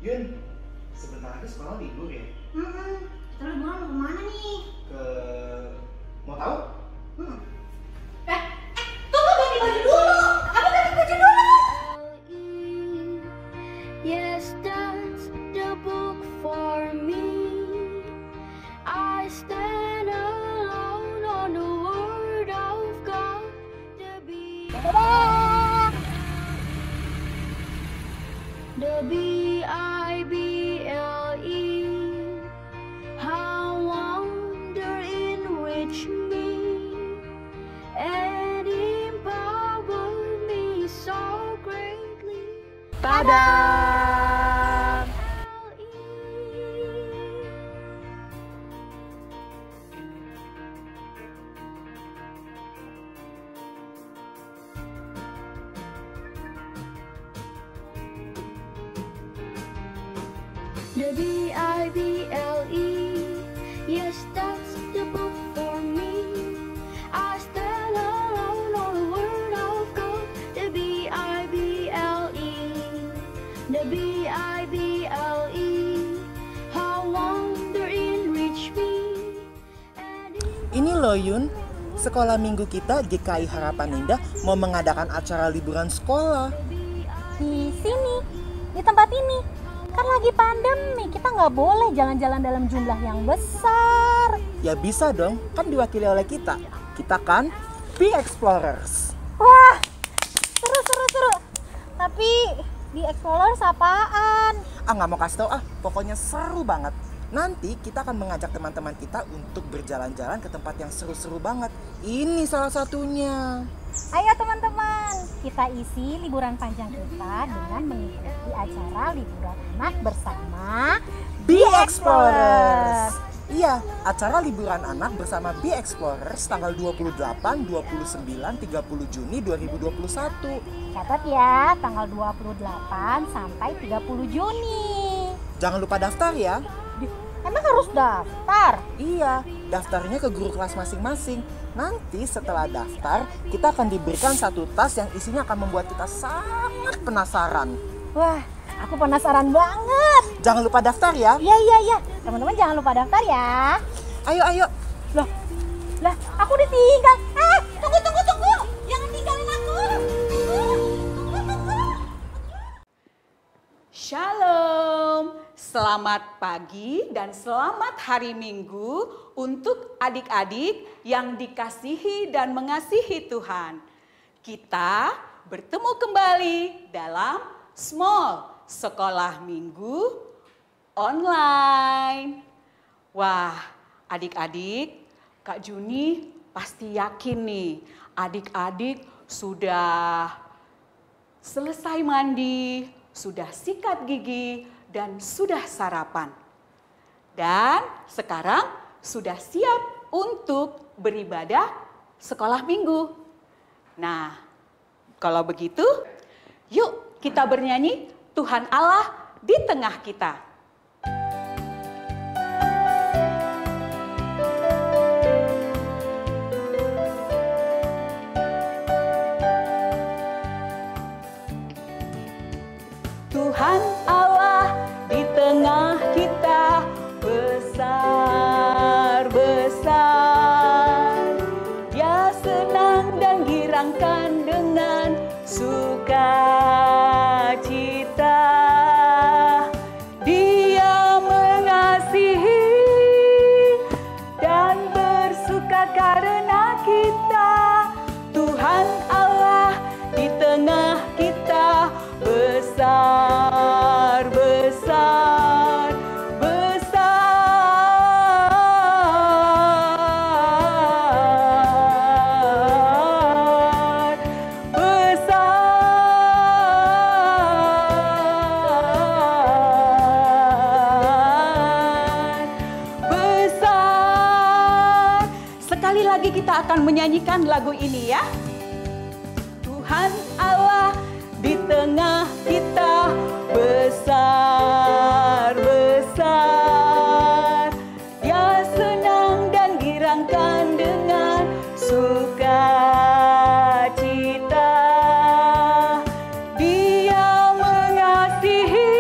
Yun, sebentar lagi sekolah libur ya? Kita liburan mau kemana nih? Ke... mau tahu? Tunggu ganti baju dulu! Aku ganti baju dulu! Yes, that's the book for me. I stand alone on the word of God to be the Bible. How wonder enrich me and empower me so greatly. Tada! The Bible, yes, that's the book for me. I stand alone on the word of God. The Bible, the Bible, how wonder enrich me. Ini loh Yun, sekolah minggu kita GKI Harapan Indah mau mengadakan acara liburan sekolah. Di sini, di tempat ini. Kan lagi pandemi, kita nggak boleh jalan-jalan dalam jumlah yang besar. Ya bisa dong, kan diwakili oleh kita. Kita kan Be-Explorers. Wah, seru. Tapi di Explorers apaan? Nggak mau kasih tau pokoknya seru banget. Nanti kita akan mengajak teman-teman kita untuk berjalan-jalan ke tempat yang seru-seru banget. Ini salah satunya. Ayo teman-teman, kita isi liburan panjang kita dengan mengikuti acara liburan anak bersama Be-Explorers. Iya, acara liburan anak bersama Be-Explorers tanggal 28, 29, 30 Juni 2021. Catat ya, tanggal 28 sampai 30 Juni. Jangan lupa daftar ya. Emang harus daftar? Iya, daftarnya ke guru kelas masing-masing. Nanti setelah daftar, kita akan diberikan satu tas yang isinya akan membuat kita sangat penasaran. Wah, aku penasaran banget. Jangan lupa daftar ya. Iya. Teman-teman jangan lupa daftar ya. Ayo. Lah, aku ditinggal. Tunggu. Jangan tinggalin aku. Tunggu. Shalom, selamat pagi dan selamat hari Minggu untuk adik-adik yang dikasihi dan mengasihi Tuhan. Kita bertemu kembali dalam Small Sekolah Minggu Online. Wah, adik-adik, Kak Juni pasti yakin nih adik-adik sudah selesai mandi, sudah sikat gigi, dan sudah sarapan. Dan sekarang sudah siap untuk beribadah sekolah minggu. Nah, kalau begitu, yuk kita bernyanyi Tuhan Allah di tengah kita. Tuhan Allah di tengah kita besar-besar. Dia senang dan girangkan dengan sukacita. Dia mengasihi dan bersuka karena kita. Tuhan Allah di tengah kita besar-besar. Sekali lagi kita akan menyanyikan lagu ini ya. Tuhan Allah di tengah kita besar-besar. Dia senang dan girangkan dengan sukacita. Dia mengasihi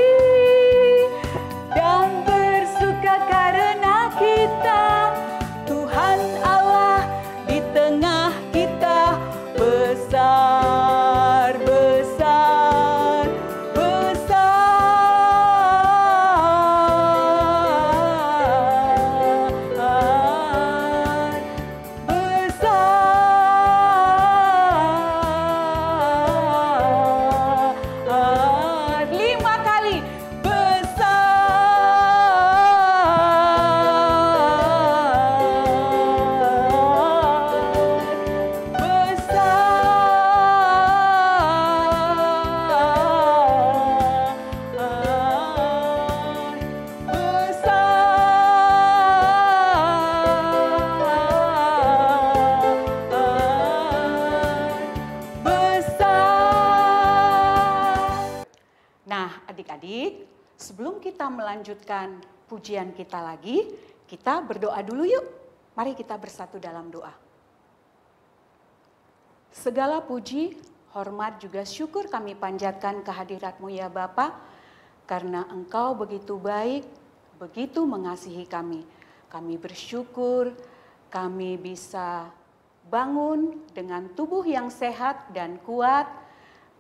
adik-adik, sebelum kita melanjutkan pujian kita lagi, kita berdoa dulu yuk. Mari kita bersatu dalam doa. Segala puji, hormat juga syukur kami panjatkan kehadirat-Mu ya Bapa, karena Engkau begitu baik, begitu mengasihi kami. Kami bersyukur kami bisa bangun dengan tubuh yang sehat dan kuat.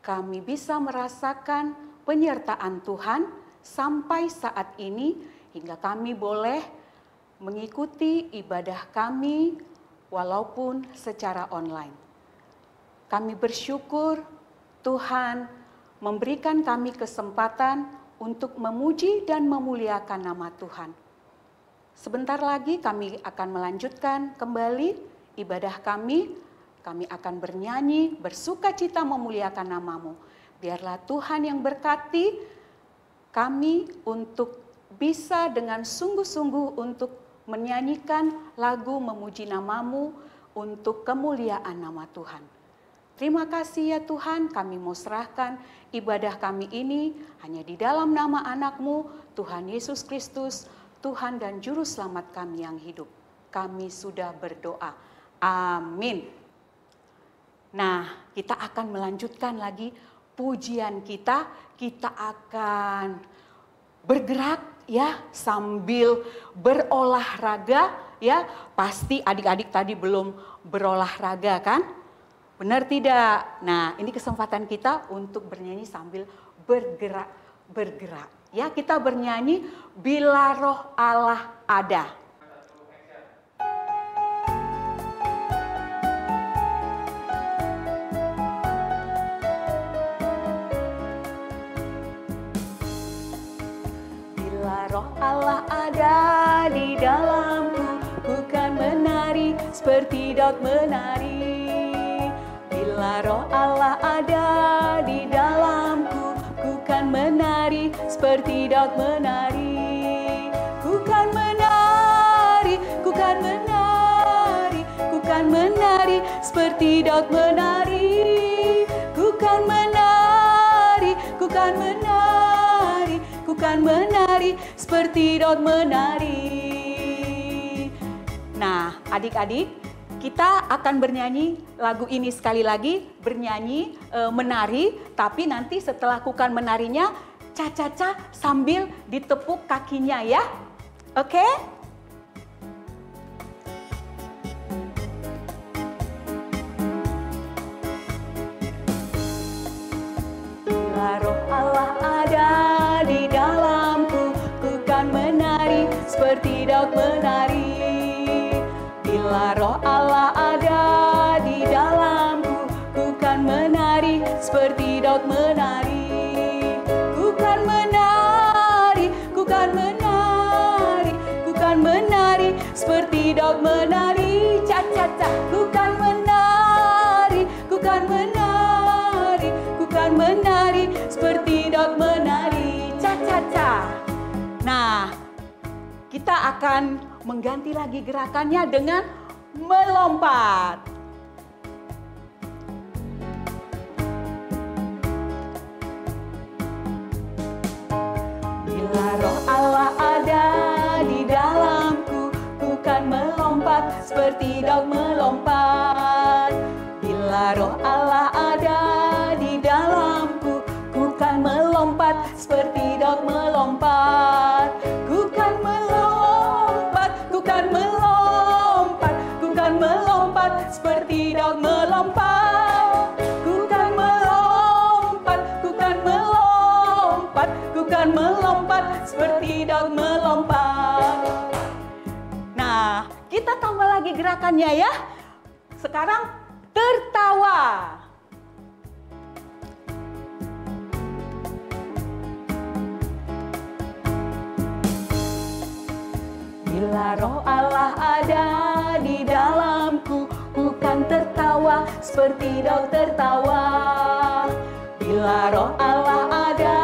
Kami bisa merasakan penyertaan Tuhan sampai saat ini hingga kami boleh mengikuti ibadah kami walaupun secara online. Kami bersyukur Tuhan memberikan kami kesempatan untuk memuji dan memuliakan nama Tuhan. Sebentar lagi kami akan melanjutkan kembali ibadah kami. Kami akan bernyanyi, bersukacita memuliakan nama-Mu. Biarlah Tuhan yang berkati kami untuk bisa dengan sungguh-sungguh untuk menyanyikan lagu memuji nama-Mu untuk kemuliaan nama Tuhan. Terima kasih ya Tuhan, kami mau serahkan ibadah kami ini hanya di dalam nama anak-Mu, Tuhan Yesus Kristus, Tuhan dan Juru Selamat kami yang hidup. Kami sudah berdoa. Amin. Nah, kita akan melanjutkan lagi pujian kita. Kita akan bergerak ya sambil berolahraga ya. Pasti adik-adik tadi belum berolahraga kan? Benar tidak? Nah, ini kesempatan kita untuk bernyanyi sambil bergerak. Ya, kita bernyanyi Bila Roh Allah Ada. Bila Roh Allah ada di dalamku, bukan menari seperti Daud menari. Bila Roh Allah ada di dalamku, ku kan menari seperti Daud menari. Ku kan menari, ku kan menari, ku kan menari seperti Daud menari. Ku kan menari, ku kan menari, ku kan menari seperti Daud menari. Nah, adik-adik, kita akan bernyanyi lagu ini sekali lagi, bernyanyi, menari, tapi nanti setelah lakukan menarinya, ca-ca-ca sambil ditepuk kakinya ya. Oke? Bila Roh Allah ada di dalamku, ku kan menari seperti Daud menari. Bila Roh Allah ada di dalamku, ku kan menari seperti Daud menari. Ku kan menari, ku kan menari, ku kan menari seperti Daud menari. Ca-ca-ca, ku kan menari, ku kan menari, ku kan menari seperti Daud menari. Ca-ca-ca. Nah, kita akan mengganti lagi gerakannya dengan melompat. Bila Roh Allah ada di dalamku, ku kan melompat seperti Daud melompat. Bila Roh Allah ada di dalamku, ku kan melompat seperti Daud melompat. Ku kan melompat, ku kan melompat, ku kan melompat seperti Daud melompat. Ku kan melompat, ku kan melompat, ku kan melompat seperti Daud melompat. Nah, kita tambah lagi gerakannya ya. Sekarang tertawa. Bila Roh Allah ada di dalamku, ku kan tertawa seperti Daud tertawa. Bila Roh Allah ada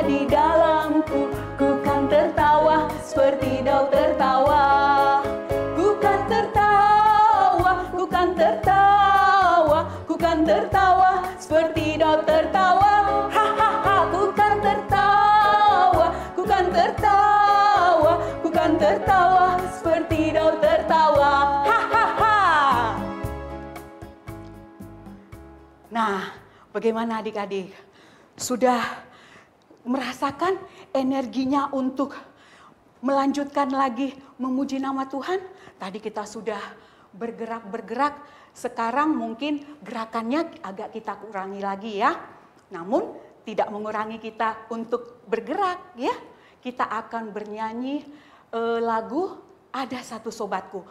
di dalamku, ku kan tertawa seperti Daud tertawa. Ku kan tertawa, ku kan tertawa, ku kan tertawa seperti Daud tertawa. Ha ha ha, ku kan tertawa. Nah, bagaimana adik-adik? Sudah merasakan energinya untuk melanjutkan lagi memuji nama Tuhan? Tadi kita sudah bergerak-bergerak, sekarang mungkin gerakannya agak kita kurangi lagi ya. Namun tidak mengurangi kita untuk bergerak ya. Kita akan bernyanyi lagu Ada Satu Sobatku.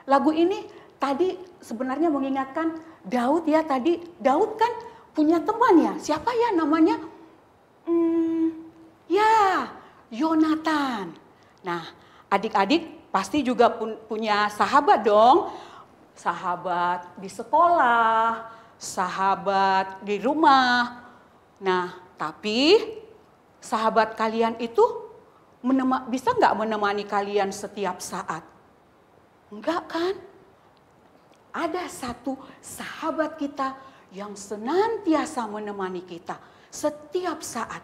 Lagu ini tadi sebenarnya mengingatkan Daud ya, tadi Daud kan punya teman ya. Siapa ya namanya? Ya, Yonatan. Nah, adik-adik pasti juga punya sahabat dong. Sahabat di sekolah, sahabat di rumah. Nah, tapi sahabat kalian itu bisa nggak menemani kalian setiap saat? Enggak kan? Ada satu sahabat kita yang senantiasa menemani kita setiap saat.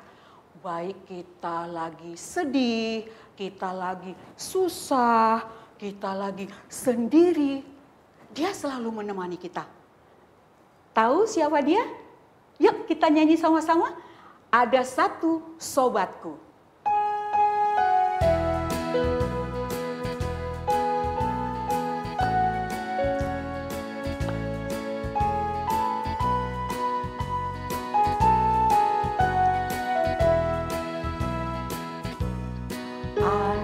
Baik kita lagi sedih, kita lagi susah, kita lagi sendiri, dia selalu menemani kita. Tahu siapa dia? Yuk kita nyanyi sama-sama. Ada satu sobatku.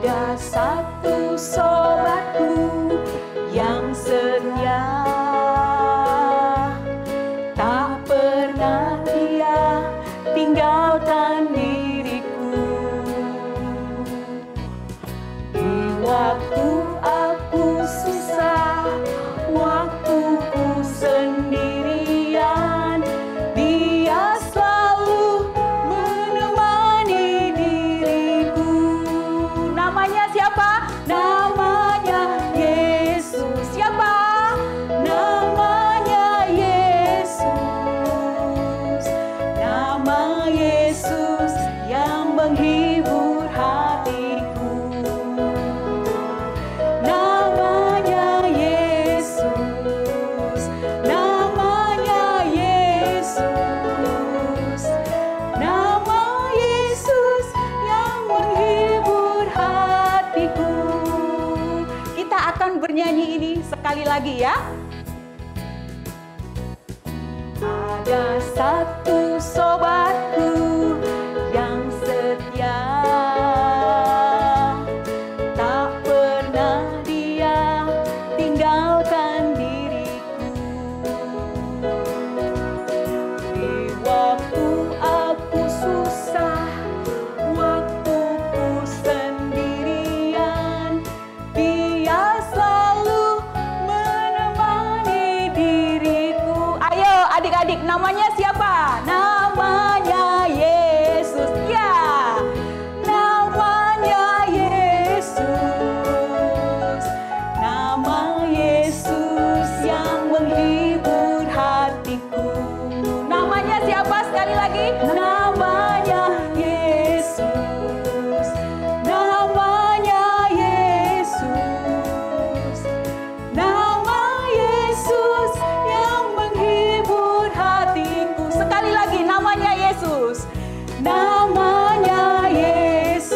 Ada satu sobatku yang setia, tak pernah dia tinggalkan diriku. Di waktu aku susah, waktuku sendirian, dia selalu menemani diriku. Namanya siapa? Namanya Yesus. Siapa? Namanya Yesus. Nama Yesus yang menghibur hatiku. Namanya Yesus. Namanya Yesus. Nama Yesus yang menghibur hatiku. Kita akan bernyanyi ini sekali lagi ya. Ada satu sobatku yang setia, tak pernah dia tinggalkan diriku. Di waktu aku susah, waktuku sendirian, dia selalu menemani diriku. Ayo adik-adik, namanya siapa? Namanya Yesus. Ya, namanya Yesus. Nama Yesus yang menghibur hatiku. Namanya siapa sekali lagi? Namanya Yesus. Namanya Yesus. Nama Yesus yang menghibur hatiku. Sekali lagi, namanya Yesus. Namanya Yesus.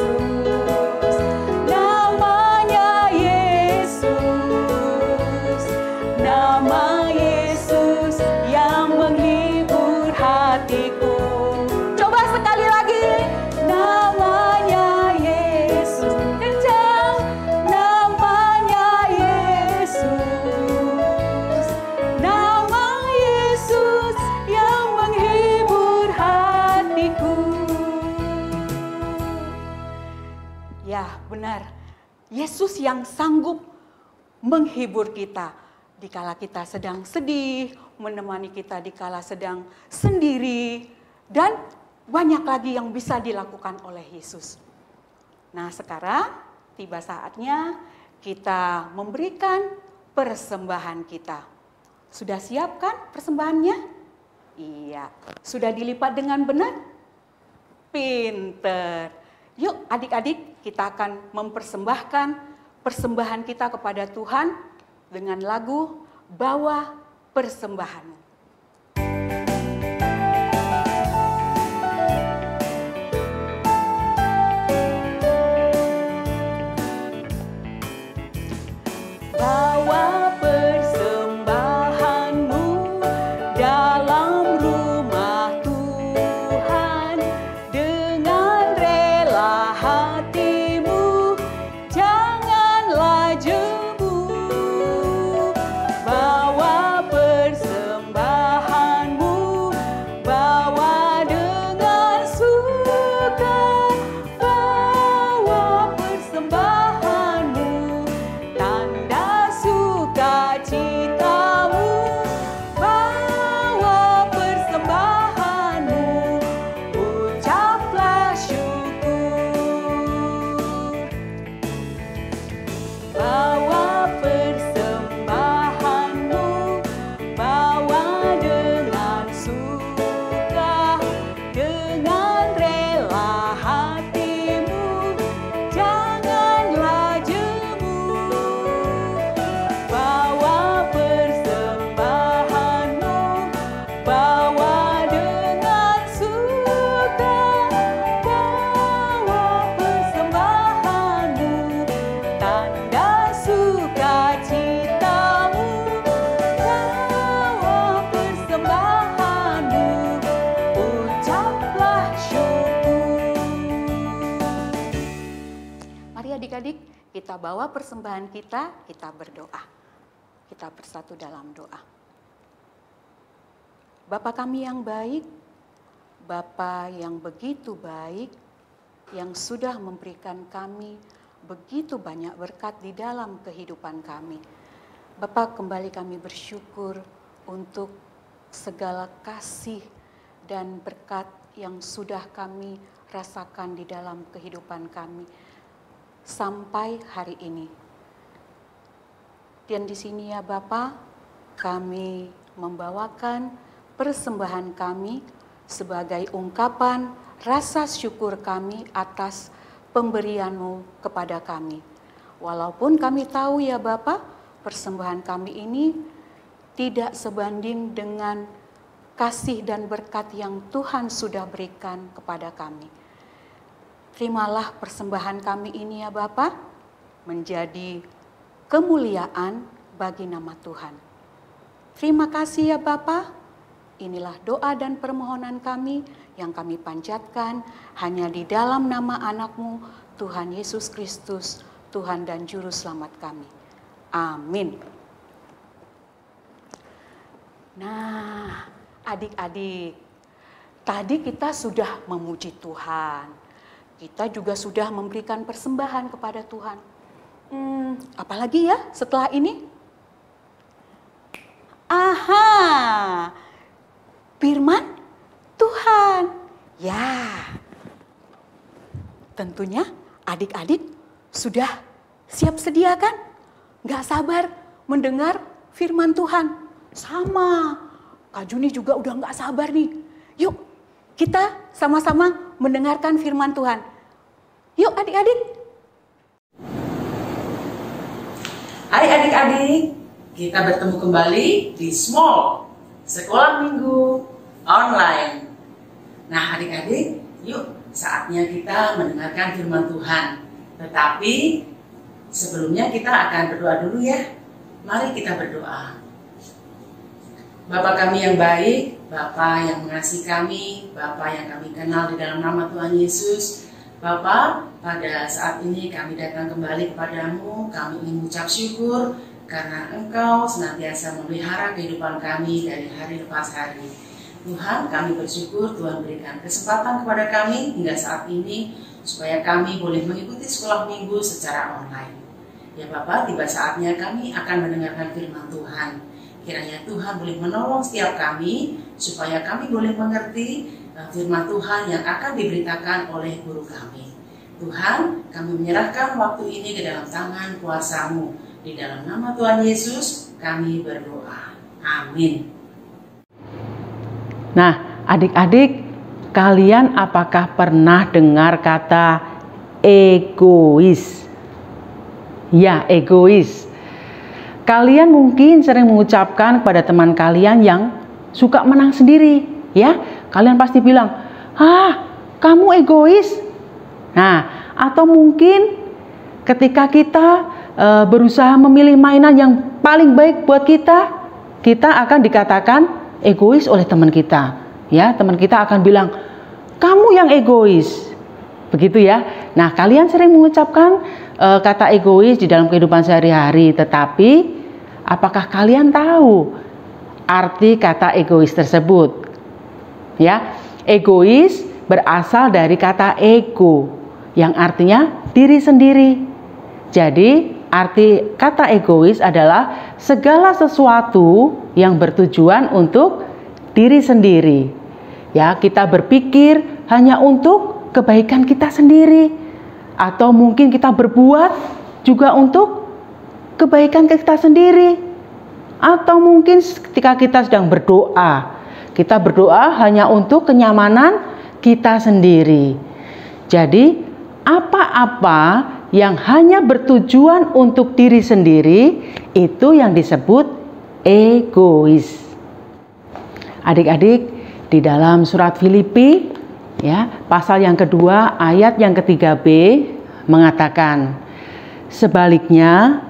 Namanya Yesus. Nama Yesus yang menghibur hatiku. Coba sekali lagi. Namanya Yesus. Kencang. Namanya Yesus. Nama Yesus yang menghibur hatiku. Ya, benar. Yesus yang sanggup menghibur kita dikala kita sedang sedih, menemani kita dikala sedang sendiri, dan banyak lagi yang bisa dilakukan oleh Yesus. Nah, sekarang tiba saatnya kita memberikan persembahan kita. Sudah siap kan persembahannya? Iya. Sudah dilipat dengan benar? Pinter. Yuk adik-adik, kita akan mempersembahkan persembahan kita kepada Tuhan dengan lagu Bawa Persembahanmu. kita bawa persembahan kita berdoa. Kita bersatu dalam doa. Bapa kami yang baik, Bapa yang begitu baik, yang sudah memberikan kami begitu banyak berkat di dalam kehidupan kami. Bapa, kembali kami bersyukur untuk segala kasih dan berkat yang sudah kami rasakan di dalam kehidupan kami sampai hari ini. Dan di sini ya Bapa, kami membawakan persembahan kami sebagai ungkapan rasa syukur kami atas pemberian-Mu kepada kami. Walaupun kami tahu ya Bapa, persembahan kami ini tidak sebanding dengan kasih dan berkat yang Tuhan sudah berikan kepada kami. Terimalah persembahan kami ini ya Bapa, menjadi kemuliaan bagi nama Tuhan. Terima kasih ya Bapa. Inilah doa dan permohonan kami yang kami panjatkan hanya di dalam nama anak-Mu, Tuhan Yesus Kristus, Tuhan dan Juru Selamat kami. Amin. Nah, adik-adik, tadi kita sudah memuji Tuhan. Kita juga sudah memberikan persembahan kepada Tuhan. Apalagi ya setelah ini? Aha, firman Tuhan. Ya, tentunya adik-adik sudah siap sedia kan? Gak sabar mendengar firman Tuhan. Sama, Kak Juni juga udah gak sabar nih. Yuk, kita sama-sama mendengarkan firman Tuhan. Yuk adik-adik. Hai adik-adik, kita bertemu kembali di Small Sekolah Minggu Online. Nah adik-adik, yuk saatnya kita mendengarkan firman Tuhan. Tetapi sebelumnya kita akan berdoa dulu ya. Mari kita berdoa. Bapa kami yang baik, Bapa yang mengasihi kami, Bapa yang kami kenal di dalam nama Tuhan Yesus. Bapa, pada saat ini kami datang kembali kepadamu, kami ingin mengucap syukur karena Engkau senantiasa memelihara kehidupan kami dari hari lepas hari. Tuhan, kami bersyukur Tuhan berikan kesempatan kepada kami hingga saat ini supaya kami boleh mengikuti sekolah minggu secara online. Ya Bapa, tiba saatnya kami akan mendengarkan firman Tuhan. Kiranya Tuhan boleh menolong setiap kami supaya kami boleh mengerti firman Tuhan yang akan diberitakan oleh guru kami. Tuhan, kami menyerahkan waktu ini ke dalam tangan kuasa-Mu. Di dalam nama Tuhan Yesus kami berdoa. Amin. Nah, adik-adik, kalian apakah pernah dengar kata egois? Ya, egois. Kalian mungkin sering mengucapkan kepada teman kalian yang suka menang sendiri, ya. Kalian pasti bilang, kamu egois. Nah, atau mungkin ketika kita berusaha memilih mainan yang paling baik buat kita, kita akan dikatakan egois oleh teman kita. Ya, teman kita akan bilang, kamu yang egois. Begitu ya. Nah, kalian sering mengucapkan kata egois di dalam kehidupan sehari-hari, tetapi apakah kalian tahu arti kata egois tersebut? Ya, egois berasal dari kata ego yang artinya diri sendiri. Jadi, arti kata egois adalah segala sesuatu yang bertujuan untuk diri sendiri. Ya, kita berpikir hanya untuk kebaikan kita sendiri. Atau mungkin kita berbuat juga untuk kebaikan kita sendiri. Atau mungkin ketika kita sedang berdoa, kita berdoa hanya untuk kenyamanan kita sendiri. Jadi apa-apa yang hanya bertujuan untuk diri sendiri itu yang disebut egois. Adik-adik, di dalam surat Filipi ya, pasal yang kedua ayat yang ke-3b mengatakan, sebaliknya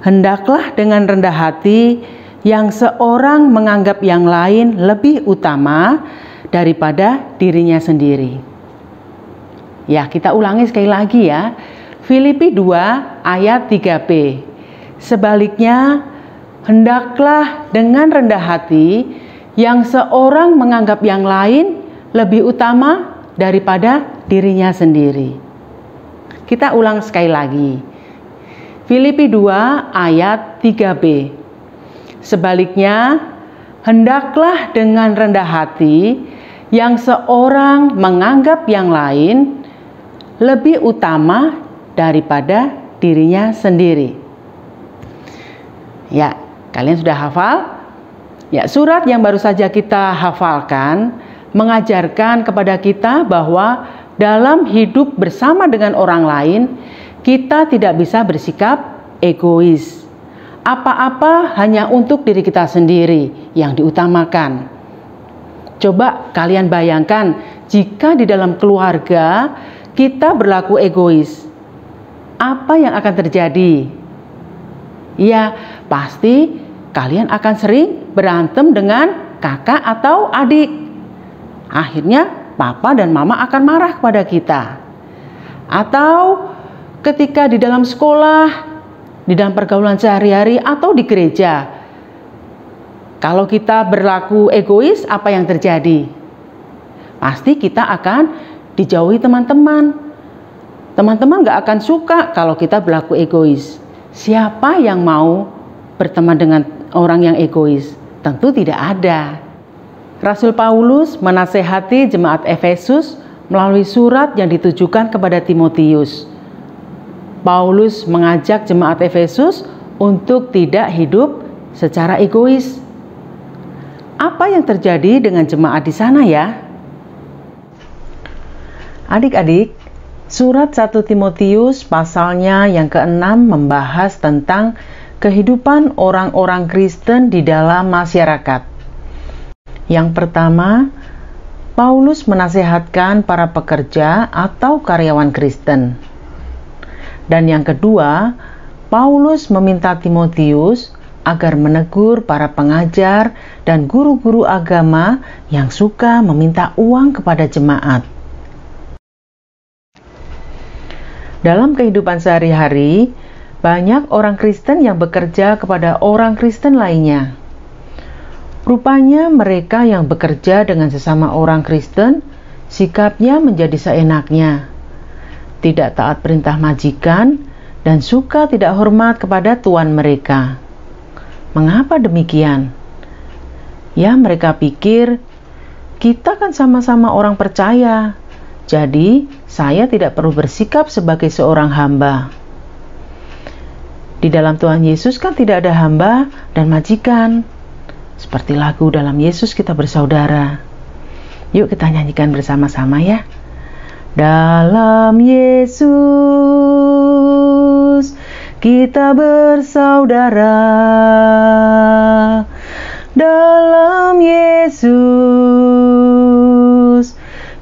hendaklah dengan rendah hati yang seorang menganggap yang lain lebih utama daripada dirinya sendiri. Ya, kita ulangi sekali lagi ya. Filipi 2 ayat 3b. Sebaliknya, hendaklah dengan rendah hati yang seorang menganggap yang lain lebih utama daripada dirinya sendiri. Kita ulang sekali lagi. Filipi 2 ayat 3b. Sebaliknya, hendaklah dengan rendah hati yang seorang menganggap yang lain lebih utama daripada dirinya sendiri. Ya, kalian sudah hafal? Ya, surat yang baru saja kita hafalkan mengajarkan kepada kita bahwa dalam hidup bersama dengan orang lain, kita tidak bisa bersikap egois. Apa-apa hanya untuk diri kita sendiri yang diutamakan. Coba kalian bayangkan jika di dalam keluarga kita berlaku egois. Apa yang akan terjadi? Ya, pasti kalian akan sering berantem dengan kakak atau adik. Akhirnya papa dan mama akan marah kepada kita. Atau ketika di dalam sekolah, di dalam pergaulan sehari-hari atau di gereja, kalau kita berlaku egois, apa yang terjadi? Pasti kita akan dijauhi teman-teman. Teman-teman gak akan suka kalau kita berlaku egois. Siapa yang mau berteman dengan orang yang egois? Tentu tidak ada. Rasul Paulus menasehati jemaat Efesus melalui surat yang ditujukan kepada Timotius. Paulus mengajak jemaat Efesus untuk tidak hidup secara egois. Apa yang terjadi dengan jemaat di sana ya? Adik-adik, surat 1 Timotius pasalnya yang ke-6 membahas tentang kehidupan orang-orang Kristen di dalam masyarakat. Yang pertama, Paulus menasihatkan para pekerja atau karyawan Kristen. Dan yang kedua, Paulus meminta Timotius agar menegur para pengajar dan guru-guru agama yang suka meminta uang kepada jemaat. Dalam kehidupan sehari-hari, banyak orang Kristen yang bekerja kepada orang Kristen lainnya. Rupanya mereka yang bekerja dengan sesama orang Kristen, sikapnya menjadi seenaknya, tidak taat perintah majikan, dan suka tidak hormat kepada tuan mereka. Mengapa demikian? Ya, mereka pikir, kita kan sama-sama orang percaya, jadi saya tidak perlu bersikap sebagai seorang hamba. Di dalam Tuhan Yesus kan tidak ada hamba dan majikan. Seperti lagu dalam Yesus kita bersaudara. Yuk kita nyanyikan bersama-sama ya. Dalam Yesus kita bersaudara. Dalam Yesus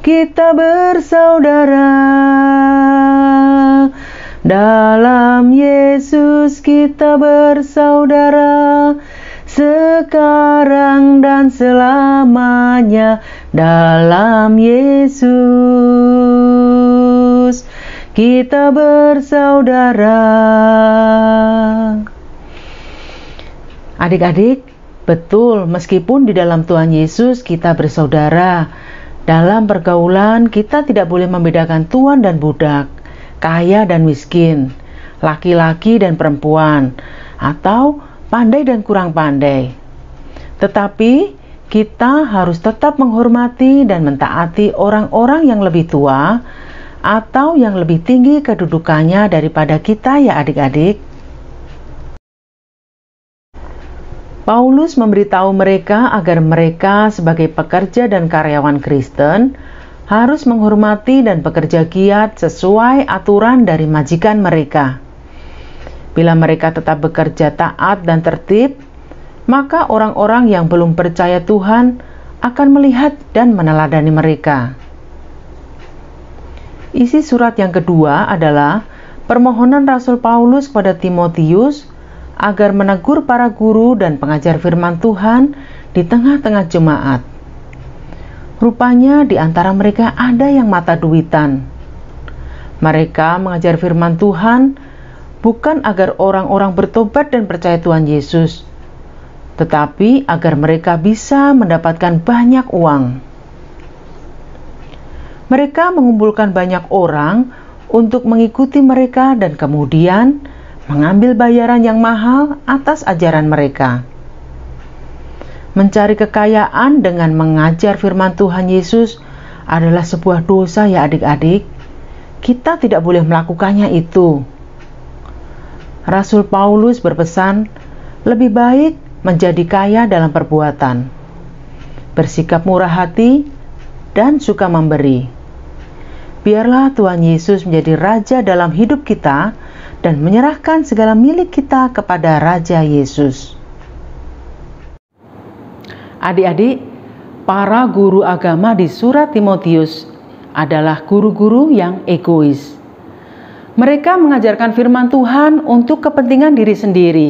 kita bersaudara. Dalam Yesus kita bersaudara. Sekarang dan selamanya dalam Yesus kita bersaudara. Adik-adik, betul, meskipun di dalam Tuhan Yesus kita bersaudara, dalam pergaulan kita tidak boleh membedakan tuan dan budak, kaya dan miskin, laki-laki dan perempuan, atau pandai dan kurang pandai. Tetapi kita harus tetap menghormati dan mentaati orang-orang yang lebih tua atau yang lebih tinggi kedudukannya daripada kita ya adik-adik. Paulus memberitahu mereka agar mereka sebagai pekerja dan karyawan Kristen harus menghormati dan bekerja giat sesuai aturan dari majikan mereka. Bila mereka tetap bekerja taat dan tertib, maka orang-orang yang belum percaya Tuhan akan melihat dan meneladani mereka. Isi surat yang kedua adalah permohonan Rasul Paulus kepada Timotius agar menegur para guru dan pengajar firman Tuhan di tengah-tengah jemaat. Rupanya di antara mereka ada yang mata duitan. Mereka mengajar firman Tuhan bukan agar orang-orang bertobat dan percaya Tuhan Yesus, tetapi agar mereka bisa mendapatkan banyak uang. Mereka mengumpulkan banyak orang untuk mengikuti mereka dan kemudian mengambil bayaran yang mahal atas ajaran mereka. Mencari kekayaan dengan mengajar firman Tuhan Yesus adalah sebuah dosa ya adik-adik. Kita tidak boleh melakukannya itu. Rasul Paulus berpesan, lebih baik menjadi kaya dalam perbuatan, bersikap murah hati, dan suka memberi. Biarlah Tuhan Yesus menjadi Raja dalam hidup kita dan menyerahkan segala milik kita kepada Raja Yesus. Adik-adik, para guru agama di surat Timotius adalah guru-guru yang egois. Mereka mengajarkan firman Tuhan untuk kepentingan diri sendiri,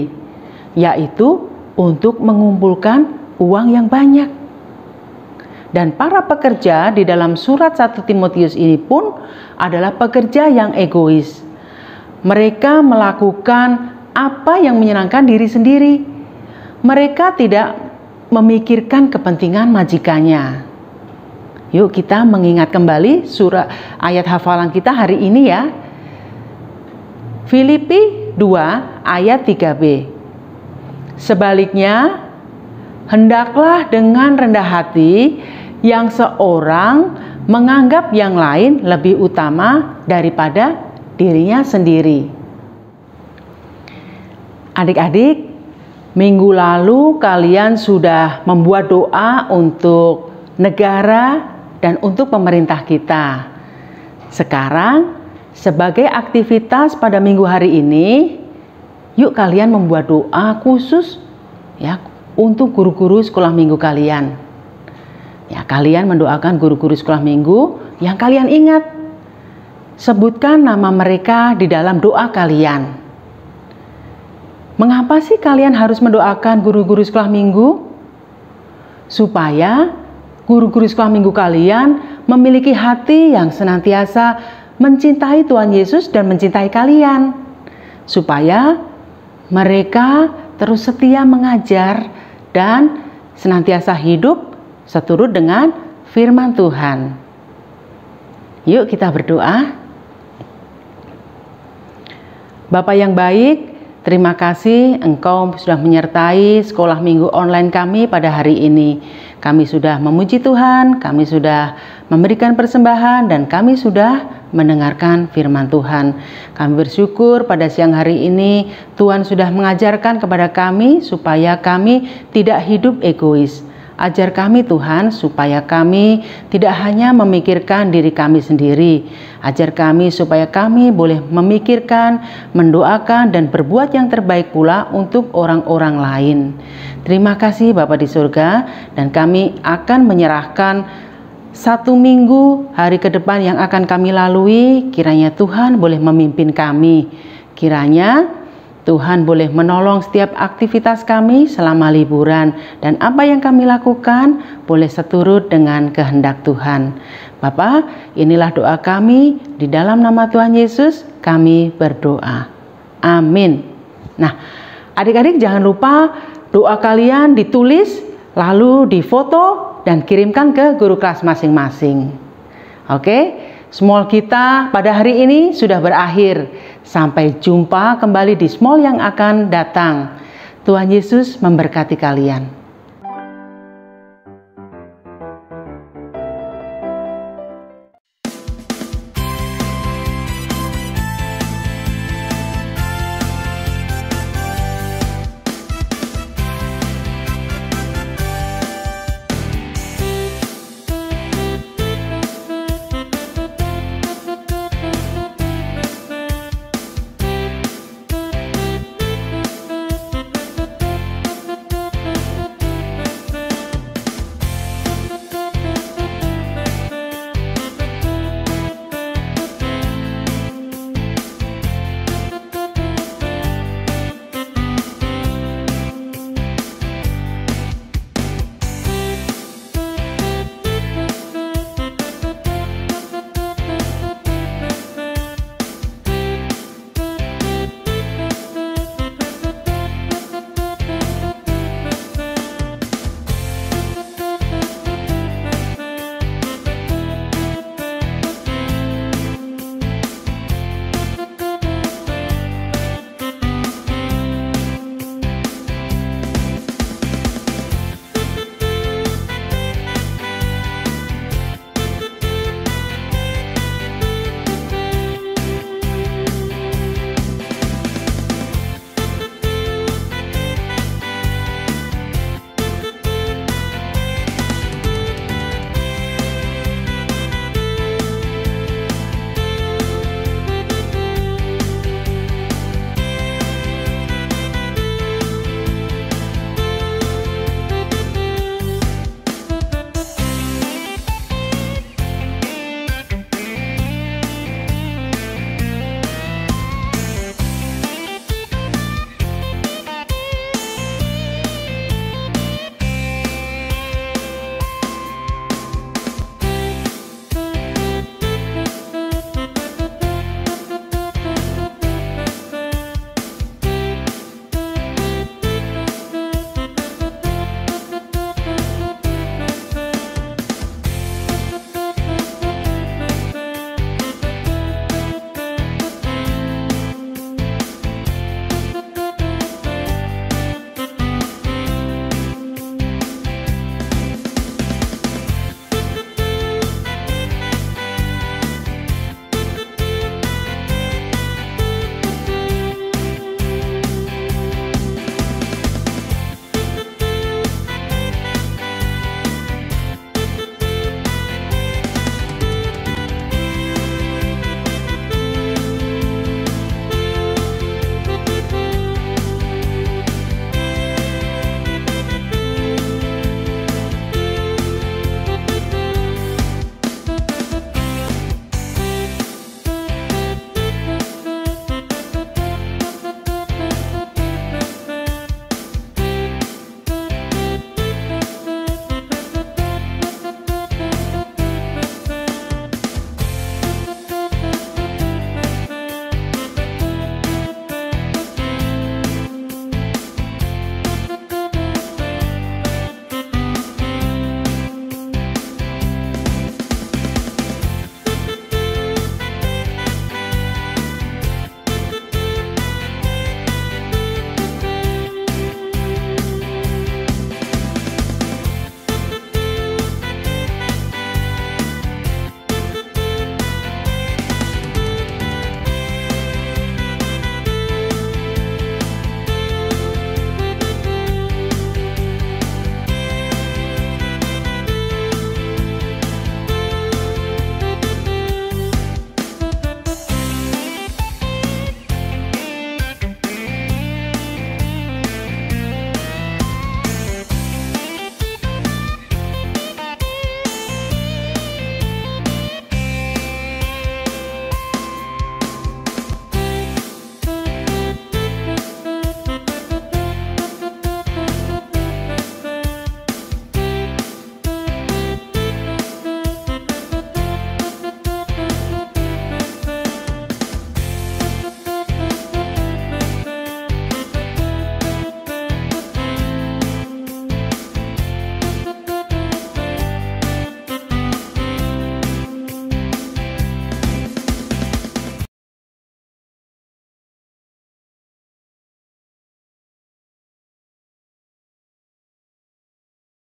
yaitu untuk mengumpulkan uang yang banyak. Dan para pekerja di dalam surat 1 Timotius ini pun adalah pekerja yang egois. Mereka melakukan apa yang menyenangkan diri sendiri. Mereka tidak memikirkan kepentingan majikannya. Yuk kita mengingat kembali surat ayat hafalan kita hari ini ya. Filipi 2 ayat 3b. Sebaliknya, hendaklah dengan rendah hati yang seorang menganggap yang lain lebih utama daripada dirinya sendiri. Adik-adik, minggu lalu kalian sudah membuat doa untuk negara dan untuk pemerintah kita. Sekarang, sebagai aktivitas pada minggu hari ini, yuk kalian membuat doa khusus ya untuk guru-guru sekolah minggu kalian. Ya, kalian mendoakan guru-guru sekolah minggu yang kalian ingat. Sebutkan nama mereka di dalam doa kalian. Mengapa sih kalian harus mendoakan guru-guru sekolah minggu? Supaya guru-guru sekolah minggu kalian memiliki hati yang senantiasa mencintai Tuhan Yesus dan mencintai kalian. Supaya mereka terus setia mengajar dan senantiasa hidup seturut dengan firman Tuhan. Yuk kita berdoa. Bapa yang baik, terima kasih Engkau sudah menyertai sekolah minggu online kami pada hari ini. Kami sudah memuji Tuhan, kami sudah memberikan persembahan, dan kami sudah mendengarkan firman Tuhan. Kami bersyukur pada siang hari ini Tuhan sudah mengajarkan kepada kami supaya kami tidak hidup egois. Ajar kami Tuhan supaya kami tidak hanya memikirkan diri kami sendiri. Ajar kami supaya kami boleh memikirkan, mendoakan, dan berbuat yang terbaik pula untuk orang-orang lain. Terima kasih Bapa di surga, dan kami akan menyerahkan 1 minggu hari ke depan yang akan kami lalui. Kiranya Tuhan boleh memimpin kami. Kiranya Tuhan boleh menolong setiap aktivitas kami selama liburan, dan apa yang kami lakukan boleh seturut dengan kehendak Tuhan. Bapa, inilah doa kami, di dalam nama Tuhan Yesus kami berdoa. Amin. Nah, adik-adik jangan lupa doa kalian ditulis, lalu difoto dan kirimkan ke guru kelas masing-masing. Oke? Small kita pada hari ini sudah berakhir. Sampai jumpa kembali di small yang akan datang. Tuhan Yesus memberkati kalian.